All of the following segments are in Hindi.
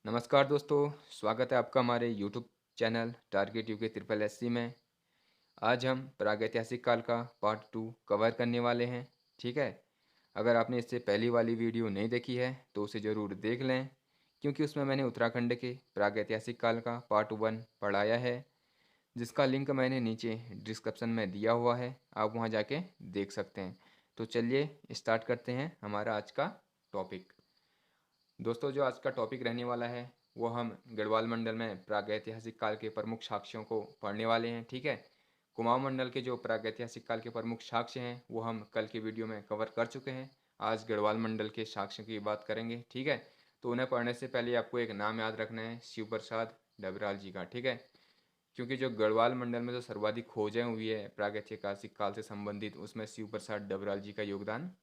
नमस्कार दोस्तों, स्वागत है आपका हमारे YouTube channel target UK triple SC में। आज हम प्रागैतिहासिक काल का पार्ट 2 कवर करने वाले हैं। ठीक है। अगर आपने इससे पहली वाली वीडियो नहीं देखी है तो उसे ज़रूर देख लें, क्योंकि उसमें मैंने उत्तराखंड के प्रागैतिहासिक काल का पार्ट 1 पढ़ाया है, जिसका लिंक मैंने नीचे डिस्क्रिप्शन में दिया हुआ है। आप वहां जाके देख सकते हैं। तो चलिए स्टार्ट करते हैं हमारा आज का टॉपिक। दोस्तों, जो आज का टॉपिक रहने वाला है वो हम गढ़वाल मंडल में प्रागैतिहासिक काल के प्रमुख साक्ष्यों को पढ़ने वाले हैं। ठीक है। कुमाऊं मंडल के जो प्रागैतिहासिक काल के प्रमुख साक्ष्य हैं वो हम कल के वीडियो में कवर कर चुके हैं। आज गढ़वाल मंडल के साक्ष्यों की बात करेंगे। ठीक है। तो उन्हें पढ़ने से पहले आपको एक नाम याद रखना है, शिव प्रसाद डबराल जी का। ठीक है। क्योंकि जो गढ़वाल मंडल में जो सर्वाधिक खोजें हुई है प्रागैतिहासिक काल से संबंधित, उसमें शिव प्रसाद डबराल जी का योगदान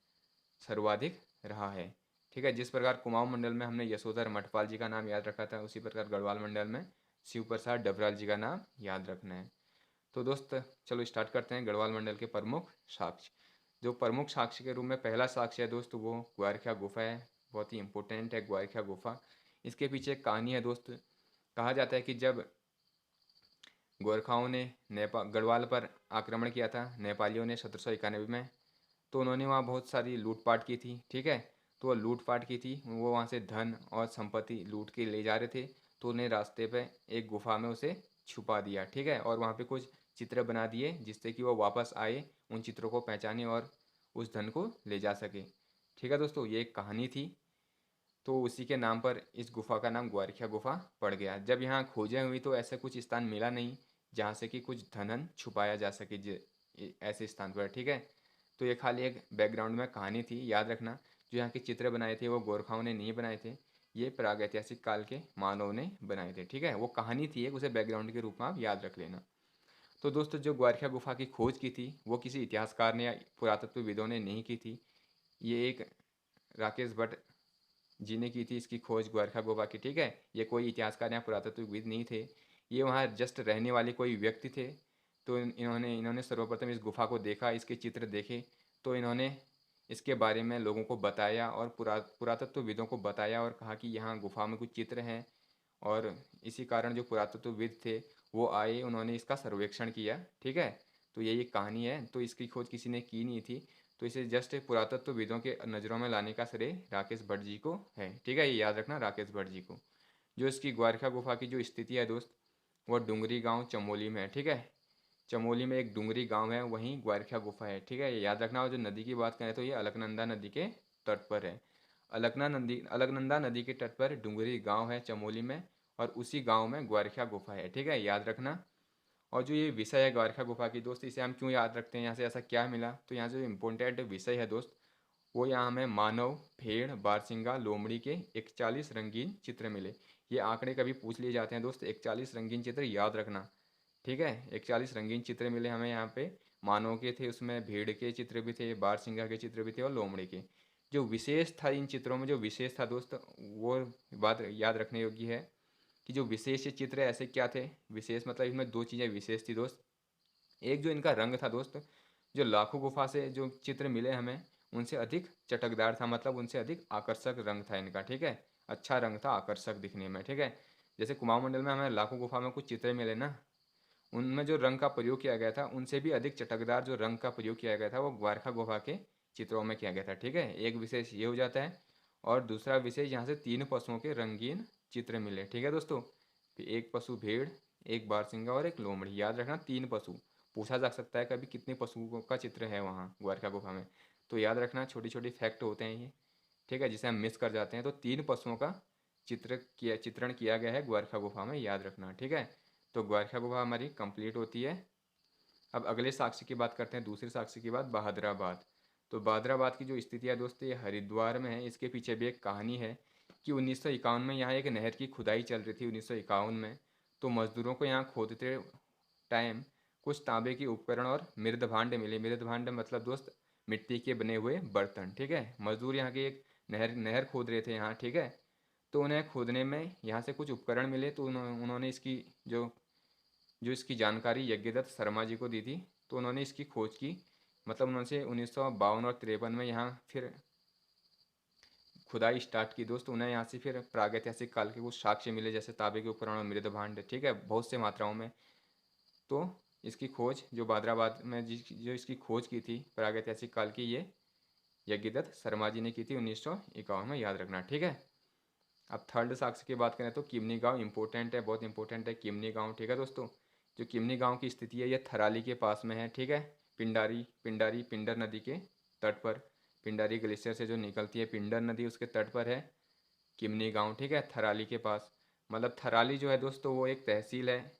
सर्वाधिक रहा है। ठीक है। जिस प्रकार कुमाऊं मंडल में हमने यशोधर मठपाल जी का नाम याद रखा था, उसी प्रकार गढ़वाल मंडल में शिव प्रसाद डबराल जी का नाम याद रखना है। तो दोस्त, चलो स्टार्ट करते हैं गढ़वाल मंडल के प्रमुख साक्ष्य। जो प्रमुख साक्ष्य के रूप में पहला साक्ष्य है दोस्त, वो ग्वारखा गुफा है। बहुत ही इंपॉर्टेंट है ग्वारखा गुफा। इसके पीछे एक कहानी है दोस्त। कहा जाता है कि जब गोरखाओं ने नेपाल गढ़वाल पर आक्रमण किया था, नेपालियों ने 1791 में, तो उन्होंने वहाँ बहुत सारी लूटपाट की थी। ठीक है। तो वो लूटपाट की थी, वो वहाँ से धन और संपत्ति लूट के ले जा रहे थे। तो उन्हें रास्ते पे एक गुफा में उसे छुपा दिया। ठीक है। और वहाँ पे कुछ चित्र बना दिए जिससे कि वो वापस आए, उन चित्रों को पहचाने और उस धन को ले जा सके। ठीक है दोस्तों, ये एक कहानी थी। तो उसी के नाम पर इस गुफा का नाम ग्वारखा गुफा पड़ गया। जब यहाँ खोजें हुई तो ऐसा कुछ स्थान मिला नहीं जहाँ से कि कुछ धनन छुपाया जा सके ऐसे स्थान पर। ठीक है। तो ये खाली एक बैकग्राउंड में कहानी थी, याद रखना। जो यहाँ के चित्र बनाए थे वो गोरखाओं ने नहीं बनाए थे, ये प्रागैतिहासिक काल के मानव ने बनाए थे। ठीक है। वो कहानी थी एक, उसे बैकग्राउंड के रूप में आप याद रख लेना। तो दोस्तों, जो ग्वारखा गुफा की खोज की थी वो किसी इतिहासकार ने या पुरातत्वविदों ने नहीं की थी। ये एक राकेश भट्ट जी ने की थी इसकी खोज ग्वारखा गुफा की। ठीक है। ये कोई इतिहासकार या पुरातत्वविद नहीं थे, ये वहाँ जस्ट रहने वाले कोई व्यक्ति थे। तो इन्होंने इन्होंने सर्वप्रथम इस गुफा को देखा, इसके चित्र देखे, तो इन्होंने इसके बारे में लोगों को बताया और पुरातत्वविदों को बताया और कहा कि यहाँ गुफा में कुछ चित्र हैं। और इसी कारण जो पुरातत्वविद थे वो आए, उन्होंने इसका सर्वेक्षण किया। ठीक है। तो यही एक कहानी है। तो इसकी खोज किसी ने की नहीं थी, तो इसे जस्ट पुरातत्वविदों के नज़रों में लाने का श्रेय राकेश भट्ट जी को है। ठीक है। ये याद रखना, राकेश भट्ट जी को। जो इसकी ग्वारखा गुफा की जो स्थिति है दोस्त, वो डुंगरी गांव चमोली में है। ठीक है। चमोली में एक डुंगरी गांव है, वहीं ग्वारखा गुफा है। ठीक है। ये याद रखना। और जो नदी की बात करें तो ये अलकनंदा नदी के तट पर है। अलकनंदा नदी के तट पर डुंगरी गांव है चमोली में, और उसी गांव में ग्वारखा गुफा है। ठीक है। याद रखना। और जो ये विषय है ग्वारखा गुफा की दोस्त, इसे हम क्यों याद रखते हैं, यहाँ से ऐसा क्या मिला, तो यहाँ से जो इम्पोर्टेंट विषय है दोस्त, वो यहाँ हमें मानव, भेड़, बारसिंगा, लोमड़ी के 41 रंगीन चित्र मिले। ये आंकड़े कभी पूछ लिए जाते हैं दोस्त, 41 रंगीन चित्र याद रखना। ठीक है। 41 रंगीन चित्र मिले हमें यहाँ पे। मानव के थे, उसमें भेड़ के चित्र भी थे, बारसिंगा के चित्र भी थे और लोमड़ी के। जो विशेष था इन चित्रों में, जो विशेष था दोस्त, वो बात याद रखने योग्य है कि जो विशेष ये चित्र ऐसे क्या थे। विशेष मतलब इसमें दो चीज़ें विशेष थी दोस्त। एक जो इनका रंग था दोस्त, जो लाखों गुफा से जो चित्र मिले हमें उनसे अधिक चटकदार था, मतलब उनसे अधिक आकर्षक रंग था इनका। ठीक है। अच्छा रंग था, आकर्षक दिखने में। ठीक है। जैसे कुमाऊं मंडल में हमें लाखों गुफा में कुछ चित्र मिले ना, उनमें जो रंग का प्रयोग किया गया था उनसे भी अधिक चटकदार जो रंग का प्रयोग किया गया था वो ग्वारखा गुफा के चित्रों में किया गया था। ठीक है। एक विशेष ये हो जाता है। और दूसरा विशेष, यहाँ से 3 पशुओं के रंगीन चित्र मिले। ठीक है दोस्तों। एक पशु भेड़, एक बारसिंगा और एक लोमड़ी। याद रखना, 3 पशु। पूछा जा सकता है कभी कितने पशुओं का चित्र है वहाँ ग्वारखा गुफा में, तो याद रखना, छोटी छोटी फैक्ट होते हैं ये। ठीक है। जिसे हम मिस कर जाते हैं। तो 3 पशुओं का चित्रण किया गया है ग्वारखा गुफा में, याद रखना। ठीक है। तो ग्वारखा गुफा हमारी कंप्लीट होती है। अब अगले साक्ष्य की बात करते हैं, दूसरे साक्ष्य की बात बहादराबाद। तो बहादराबाद की जो स्थिति है दोस्तों, ये हरिद्वार में है। इसके पीछे भी एक कहानी है कि 1951 में यहाँ एक नहर की खुदाई चल रही थी 1951 में। तो मजदूरों को यहाँ खोदते टाइम कुछ तांबे के उपकरण और मृद भांड मिले। मृद भांड मतलब दोस्त मिट्टी के बने हुए बर्तन। ठीक है। मजदूर यहाँ के एक नहर नहर खोद रहे थे यहाँ। ठीक है। तो उन्हें खोदने में यहाँ से कुछ उपकरण मिले, तो उन्होंने इसकी जो जो इसकी जानकारी यज्ञदत्त शर्मा जी को दी थी। तो उन्होंने इसकी खोज की, मतलब उन्होंने 1952 और 53 में यहाँ फिर खुदाई स्टार्ट की दोस्त, उन्हें यहाँ से फिर प्रागैतिहासिक काल के कुछ साक्ष्य मिले, जैसे तांबे के उपकरण और मृद भांड, ठीक है, बहुत से मात्राओं में। तो इसकी खोज जो बादराबाद में जो इसकी खोज की थी प्रागैतिहासिक काल की, ये यज्ञदत्त शर्मा जी ने की थी 1951 में, याद रखना, ठीक है। अब थर्ड साक्ष्य की बात करें तो किमनी गांव इंपॉर्टेंट है, बहुत इंपॉर्टेंट है किमनी गांव, ठीक है दोस्तों। जो किमनी गांव की स्थिति है ये थराली के पास में है, ठीक है। पिंडारी पिंडारी पिंडर नदी के तट पर, पिंडारी ग्लेशियर से जो निकलती है पिंडर नदी, उसके तट पर है किमनी गांव, ठीक है, थराली के पास। मतलब थराली जो है दोस्तों वो एक तहसील है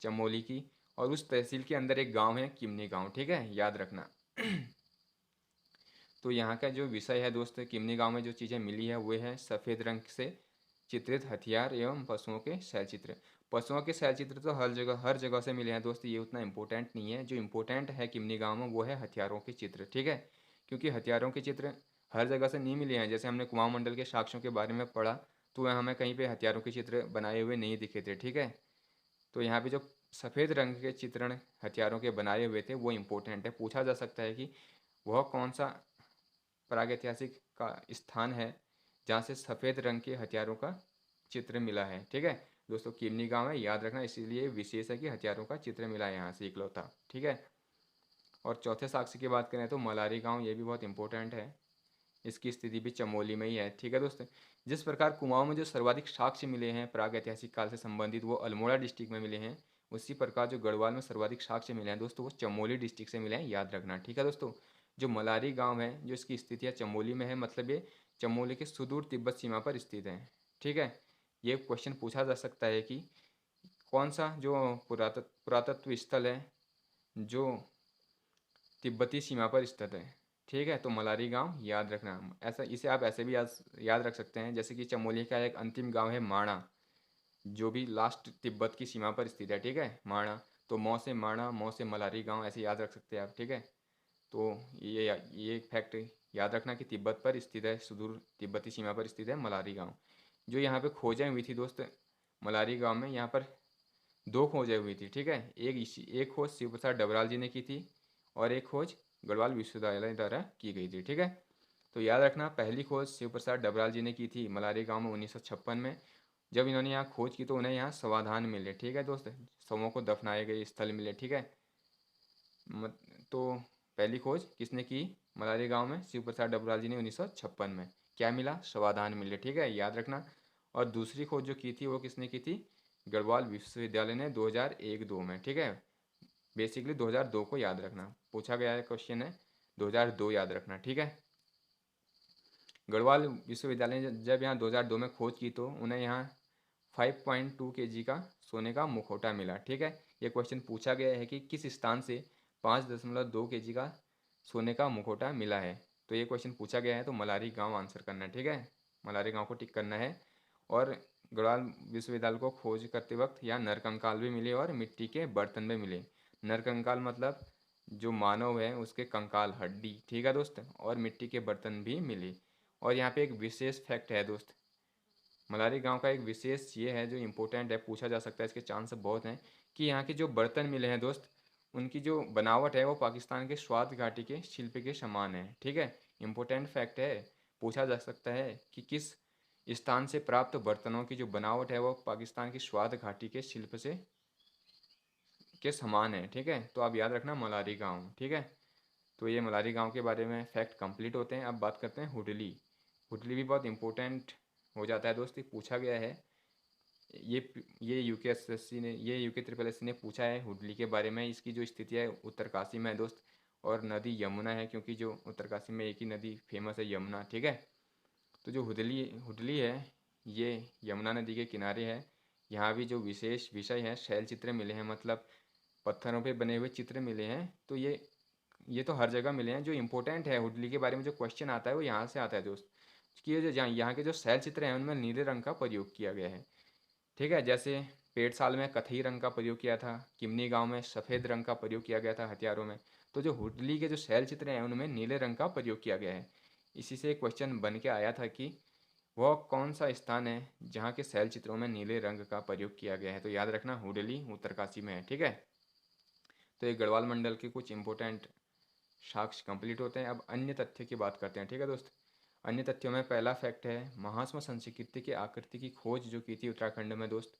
चमोली की, और उस तहसील के अंदर एक गांव है किमनी गांव, ठीक है, याद रखना। तो यहाँ का जो विषय है दोस्त, किमनी गांव में जो चीज़ें मिली है वो है सफ़ेद रंग से चित्रित हथियार एवं पशुओं के शैल चित्र। पशुओं के शैल चित्र तो हर जगह से मिले हैं दोस्त, ये उतना इम्पोर्टेंट नहीं है। जो इम्पोर्टेंट है किमनी गांव में वो है हथियारों के चित्र, ठीक है, क्योंकि हथियारों के चित्र हर जगह से नहीं मिले हैं। जैसे हमने कुमाऊं मंडल के साक्ष्यों के बारे में पढ़ा तो वह हमें कहीं पे हथियारों के चित्र बनाए हुए नहीं दिखे थे, ठीक है। तो यहाँ पे जो सफ़ेद रंग के चित्रण हथियारों के बनाए हुए थे वो इम्पोर्टेंट है। पूछा जा सकता है कि वह कौन सा प्रागैतिहासिक का स्थान है जहाँ से सफ़ेद रंग के हथियारों का चित्र मिला है, ठीक है दोस्तों। किमनी गांव है, याद रखना, इसीलिए विशेष है कि हथियारों का चित्र मिला है यहाँ से इकलौता, ठीक है। और चौथे साक्ष्य की बात करें तो मलारी गांव, ये भी बहुत इंपॉर्टेंट है। इसकी स्थिति भी चमोली में ही है, ठीक है दोस्त। जिस प्रकार कुमाऊं में जो सर्वाधिक साक्ष्य मिले हैं प्रागैतिहासिक काल से संबंधित वो अल्मोड़ा डिस्ट्रिक्ट में मिले हैं, उसी प्रकार जो गढ़वाल में सर्वाधिक साक्ष्य मिले हैं दोस्तों वो चमोली डिस्ट्रिक्ट से मिले हैं, याद रखना, ठीक है दोस्तों। जो मलारी गांव है जो इसकी स्थिति है चमोली में है, मतलब ये चमोली के सुदूर तिब्बत सीमा पर स्थित है, ठीक है। ये क्वेश्चन पूछा जा सकता है कि कौन सा जो पुरातत्व स्थल है जो तिब्बती सीमा पर स्थित है, ठीक है। तो मलारी गांव याद रखना, ऐसा इसे आप ऐसे भी याद रख सकते हैं, जैसे कि चमोली का एक अंतिम गांव है माणा, जो भी लास्ट तिब्बत की सीमा पर स्थित है, ठीक है, माणा। तो मौ से माणा, मौ से मलारी गांव, ऐसे याद रख सकते हैं आप, ठीक है। तो ये फैक्ट याद रखना कि तिब्बत पर स्थित है, सुदूर तिब्बती सीमा पर स्थित है मलारी गांव। जो यहाँ पे खोजें हुई थी दोस्त मलारी गांव में, यहाँ पर दो खोजें हुई थी, ठीक है। एक खोज शिव प्रसाद डबराल जी ने की थी और एक खोज गढ़वाल विश्वविद्यालय द्वारा की गई थी, ठीक है। तो याद रखना पहली खोज शिव प्रसाद डबराल जी ने की थी मलारी गांव में 1956 में। जब इन्होंने यहाँ खोज की तो उन्हें यहाँ समाधान मिले, ठीक है दोस्त, शवों को दफनाए गए स्थल मिले, ठीक है। तो पहली खोज किसने की मलारी गांव में, शिव प्रसाद डबराल जी ने 1956 में। क्या मिला, समाधान मिले, ठीक है, याद रखना। और दूसरी खोज जो की थी वो किसने की थी, गढ़वाल विश्वविद्यालय ने 2001-2 में, ठीक है। बेसिकली 2002 को याद रखना, पूछा गया है क्वेश्चन है 2002 याद रखना, ठीक है। गढ़वाल विश्वविद्यालय ने जब यहाँ 2002 में खोज की तो उन्हें यहाँ 5.2 kg का सोने का मुखौटा मिला, ठीक है। ये क्वेश्चन पूछा गया है कि किस स्थान से 5.2 kg का सोने का मुखौटा मिला है। तो ये क्वेश्चन पूछा गया है, तो मलारी गांव आंसर करना है, ठीक है, मलारी गांव को टिक करना है। और गढ़वाल विश्वविद्यालय को खोज करते वक्त यहाँ नरकंकाल भी मिले और मिट्टी के बर्तन भी मिले। नरकंकाल मतलब जो मानव है उसके कंकाल, हड्डी, ठीक है दोस्त, और मिट्टी के बर्तन भी मिले। और यहाँ पे एक विशेष फैक्ट है दोस्त, मलारी गांव का एक विशेष ये है जो इम्पोर्टेंट है, पूछा जा सकता है, इसके चांस बहुत हैं, कि यहाँ के जो बर्तन मिले हैं दोस्त उनकी जो बनावट है वो पाकिस्तान के स्वात घाटी के शिल्प के समान है, ठीक है। इम्पोर्टेंट फैक्ट है, पूछा जा सकता है कि किस स्थान से प्राप्त बर्तनों की जो बनावट है वो पाकिस्तान की स्वात घाटी के शिल्प से के समान है, ठीक है। तो आप याद रखना मलारी गांव, ठीक है। तो ये मलारी गांव के बारे में फैक्ट कंप्लीट होते हैं। अब बात करते हैं हुडली। हुडली भी बहुत इंपॉर्टेंट हो जाता है दोस्त, पूछा गया है। ये यूके ने, ये यूके ट्रिपल एस ने पूछा है हुडली के बारे में। इसकी जो स्थिति है उत्तरकाशी में है दोस्त, और नदी यमुना है, क्योंकि जो उत्तरकाशी में एक ही नदी फेमस है, यमुना, ठीक है। तो जो हुडली हुडली है ये यमुना नदी के किनारे है। यहाँ भी जो विशेष विषय है शैल चित्र मिले हैं, मतलब पत्थरों पे बने हुए चित्र मिले हैं। तो ये तो हर जगह मिले हैं। जो इम्पोर्टेंट है हुडली के बारे में जो क्वेश्चन आता है वो यहाँ से आता है दोस्त, कि ये जो यहाँ के जो शैल चित्र हैं उनमें नीले रंग का प्रयोग किया गया है, ठीक है। जैसे पेड़साल में कथई रंग का प्रयोग किया था, किमनी गांव में सफ़ेद रंग का प्रयोग किया गया था हथियारों में। तो जो हुडली के जो शैल चित्र हैं उनमें नीले रंग का प्रयोग किया गया है। इसी से क्वेश्चन बन के आया था कि वह कौन सा स्थान है जहाँ के शैल चित्रों में नीले रंग का प्रयोग किया गया है। तो याद रखना हुडली उत्तरकाशी में है, ठीक है। तो ये गढ़वाल मंडल के कुछ इंपॉर्टेंट साक्ष्य कंप्लीट होते हैं। अब अन्य तथ्य की बात करते हैं, ठीक है दोस्त। अन्य तथ्यों में पहला फैक्ट है, महासम संस्कृति की आकृति की खोज जो की थी उत्तराखंड में दोस्त,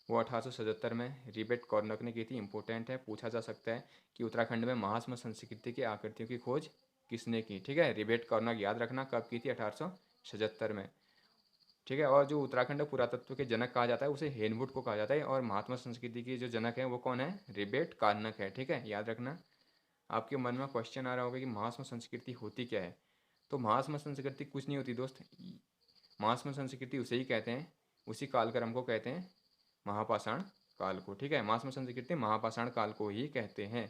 वो 1877 में रिबेट कॉर्नक ने की थी। इंपॉर्टेंट है, पूछा जा सकता है कि उत्तराखंड में महासम संस्कृति की आकृतियों की खोज किसने की। ठीक है, रिबेट कॉर्नक, याद रखना कब की थी, 1877 में। ठीक है, और जो उत्तराखंड पुरातत्व के जनक कहा जाता है उसे हेनवुड को कहा जाता है, और महात्मा संस्कृति के जो जनक है वो कौन है, रिबेट कॉर्नक है। ठीक है, याद रखना। आपके मन में क्वेश्चन आ रहा होगा कि महासम संस्कृति होती क्या है। तो महासम संस्कृति कुछ नहीं होती दोस्त। महासम संस्कृति उसे ही कहते हैं, उसी कालक्रम को कहते हैं महापाषाण काल को। ठीक है, महासम संस्कृति महापाषाण काल को ही कहते हैं।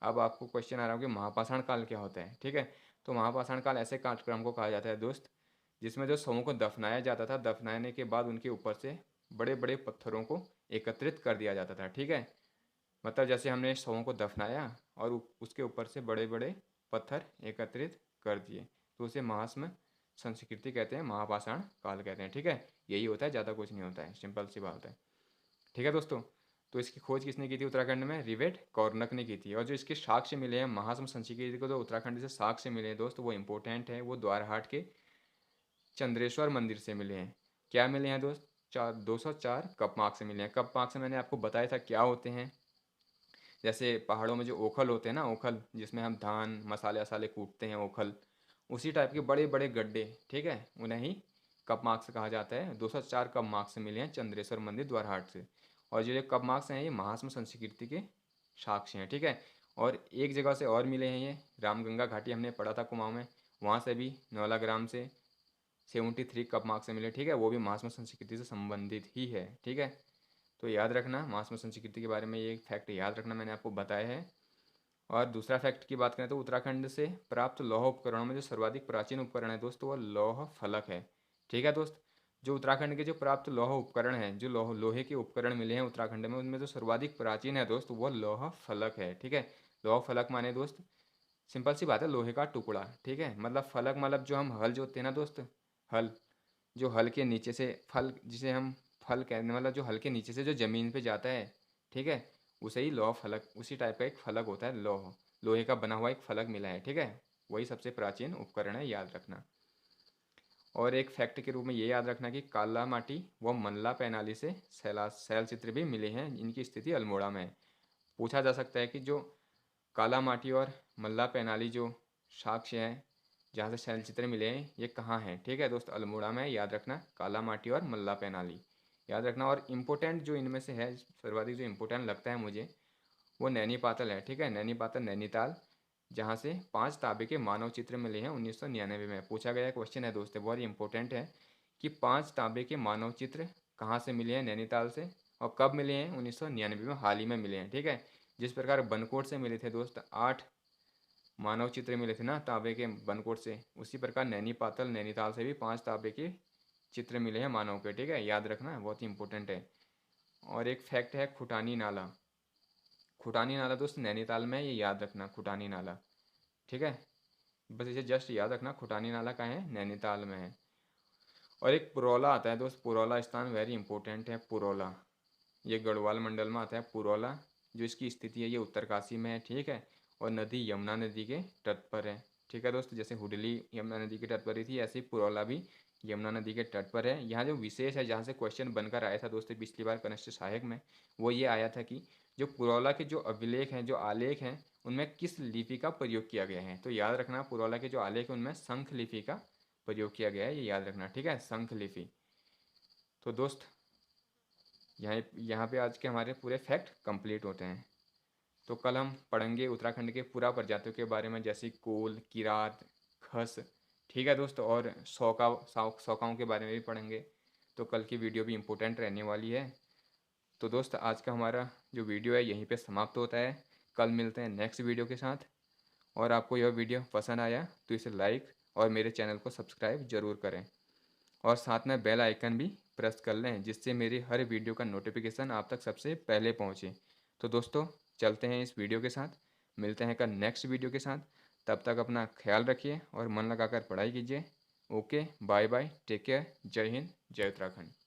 अब आपको क्वेश्चन आ रहा होगा कि महापाषाण काल क्या होता है। ठीक है, तो महापाषाण काल ऐसे कालक्रम को कहा जाता है दोस्त जिसमें जो शवों को दफनाया जाता था, दफनाने के बाद उनके ऊपर से बड़े बड़े पत्थरों को एकत्रित कर दिया जाता था। ठीक है, मतलब जैसे हमने शवों को दफनाया और उसके ऊपर से बड़े बड़े पत्थर एकत्रित कर दिए, तो उसे महासम संस्कृति कहते हैं, महापाषाण काल कहते हैं। ठीक है, यही होता है, ज़्यादा कुछ नहीं होता है, सिंपल सी बात है। ठीक है दोस्तों, तो इसकी खोज किसने की थी उत्तराखंड में, रिबेट कॉर्नक ने की थी। और जो इसके साक्ष्य मिले हैं महासम संस्कृति को, जो उत्तराखंड से साक्ष्य मिले हैं दोस्त, वो इंपॉर्टेंट है। वो द्वारहाट के चंद्रेश्वर मंदिर से मिले हैं। क्या मिले हैं दोस्त, 204 कप मार्क से मिले हैं। कप मार्क से मैंने आपको बताया था क्या होते हैं। जैसे पहाड़ों में जो ओखल होते हैं ना, ओखल जिसमें हम धान मसाले वसाले कूटते हैं, ओखल, उसी टाइप के बड़े बड़े गड्ढे। ठीक है, उन्हें ही कप मार्क्स कहा जाता है। 204 कप मार्क्स मिले हैं चंद्रेश्वर मंदिर द्वारहाट से। और जो ये कप मार्क्स हैं ये महासम संस्कृति के साक्ष्य हैं। ठीक है, और एक जगह से और मिले हैं, ये रामगंगा घाटी हमने पढ़ा था कुमाऊँ में, वहाँ से भी 9 ग्राम से 73 कप मार्क्स से मिले। ठीक है, वो भी महासम संस्कृति से संबंधित ही है। ठीक है, तो याद रखना महासम संस्कृति के बारे में ये फैक्ट याद रखना, मैंने आपको बताया है। और दूसरा फैक्ट की बात करें तो उत्तराखंड से प्राप्त लौह उपकरणों में जो सर्वाधिक प्राचीन उपकरण है दोस्त, वो लौह फलक है। ठीक है दोस्त, जो उत्तराखंड के जो प्राप्त लौह उपकरण हैं, जो लोहे के उपकरण मिले हैं उत्तराखंड में, उनमें जो सर्वाधिक प्राचीन है दोस्त वो लौह फलक है। ठीक है, लौह फलक माने दोस्त सिंपल सी बात है, लोहे का टुकड़ा। ठीक है, मतलब फलक मतलब जो हम हल जोतते हैं ना दोस्त, हल, जो हल के नीचे से फल, जिसे हम फल कहते हैं, मतलब जो हल के नीचे से जो ज़मीन पे जाता है। ठीक है, उसे ही लौह फलक, उसी टाइप का एक फलक होता है, लोहे का बना हुआ एक फलक मिला है। ठीक है, वही सबसे प्राचीन उपकरण है, याद रखना। और एक फैक्ट के रूप में ये याद रखना कि काला माटी व मल्ला पैनाली से शैल चित्र भी मिले हैं, इनकी स्थिति अल्मोड़ा में है। पूछा जा सकता है कि जो काला माटी और मल्ला पैनाली जो साक्ष्य हैं जहाँ से शैल चित्र मिले हैं, ये कहाँ हैं। ठीक है दोस्त, अल्मोड़ा में, याद रखना, काला माटी और मल्ला पैनाली याद रखना। और इम्पोर्टेंट जो इनमें से है, सर्वाधिक जो इम्पोर्टेंट लगता है मुझे, वो नैनी पातल है। ठीक है, नैनी पातल नैनीताल, जहाँ से 5 तांबे के मानव चित्र मिले हैं 1999 में। पूछा गया क्वेश्चन है दोस्त, बहुत ही इंपॉर्टेंट है कि 5 तांबे के मानव चित्र कहाँ से मिले हैं, नैनीताल से, और कब मिले हैं, 1999 में, हाल ही में मिले हैं। ठीक है, जिस प्रकार बनकोट से मिले थे दोस्त 8 मानव चित्र मिले थे ना तांबे के बनकोट से, उसी प्रकार नैनी पातल नैनीताल से भी 5 तांबे के चित्र मिले हैं मानव के। ठीक है, याद रखना, बहुत ही इंपॉर्टेंट है। और एक फैक्ट है खुटानी नाला, खुटानी नाला दोस्त नैनीताल में, ये याद रखना, खुटानी नाला। ठीक है, बस इसे जस्ट याद रखना, खुटानी नाला कहाँ है, नैनीताल में है। और एक पुरौला आता है दोस्त, पुरौला स्थान वेरी इंपॉर्टेंट है। पुरौला ये गढ़वाल मंडल में आता है। पुरौला जो इसकी स्थिति है ये उत्तरकाशी में है। ठीक है, और नदी यमुना नदी के तट पर है। ठीक है दोस्त, जैसे हुडली यमुना नदी के तट पर ही थी, ऐसे ही पुरौला भी यमुना नदी के तट पर है। यहाँ जो विशेष है, जहाँ से क्वेश्चन बनकर आया था दोस्तों पिछली बार कनिष्ठ सहायक में, वो ये आया था कि जो पुरौला के जो अभिलेख हैं, जो आलेख हैं, उनमें किस लिपि का प्रयोग किया गया है। तो याद रखना, पुरौला के जो आलेख हैं उनमें शंख लिपि का प्रयोग किया गया है, ये याद रखना। ठीक है, शंख लिपि। तो दोस्त यहाँ पे आज के हमारे पूरे फैक्ट कंप्लीट होते हैं। तो कल हम पढ़ेंगे उत्तराखंड के पूरा प्रजातियों के बारे में, जैसे कोल, किरात, खस। ठीक है दोस्त, और सौकाओं के बारे में भी पढ़ेंगे। तो कल की वीडियो भी इम्पोर्टेंट रहने वाली है। तो दोस्त आज का हमारा जो वीडियो है यहीं पे समाप्त होता है। कल मिलते हैं नेक्स्ट वीडियो के साथ। और आपको यह वीडियो पसंद आया तो इसे लाइक और मेरे चैनल को सब्सक्राइब ज़रूर करें, और साथ में बेल आइकन भी प्रेस कर लें, जिससे मेरी हर वीडियो का नोटिफिकेशन आप तक सबसे पहले पहुंचे। तो दोस्तों चलते हैं इस वीडियो के साथ, मिलते हैं कल नेक्स्ट वीडियो के साथ। तब तक अपना ख्याल रखिए और मन लगाकर पढ़ाई कीजिए। Okay, bye bye, take care, जय हिंद, जय उत्तराखंड।